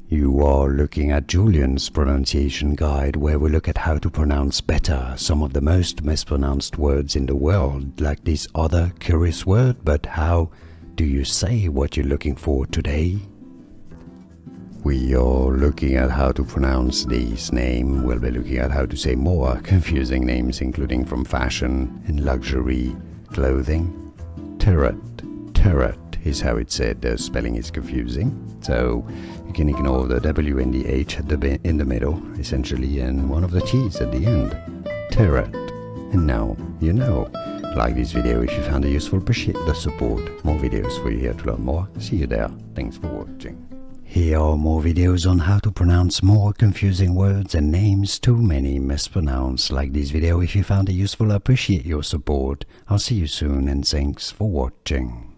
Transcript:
You are looking at Julian's pronunciation guide, where we look at how to pronounce better some of the most mispronounced words in the world, like this other curious word. But how do you say what you're looking for today? We are looking at how to pronounce this name. We'll be looking at how to say more confusing names, including from fashion and luxury clothing. Tyrwhitt is how it's said. The spelling is confusing, so you can ignore the W and the H in the middle, essentially, and one of the T's at the end. Tyrwhitt. And now you know. Like this video if you found it useful, appreciate the support. More videos for you here to learn more. See you there. Thanks for watching. Here are more videos on how to pronounce more confusing words and names too many mispronounced. Like this video if you found it useful, appreciate your support. I'll see you soon and thanks for watching.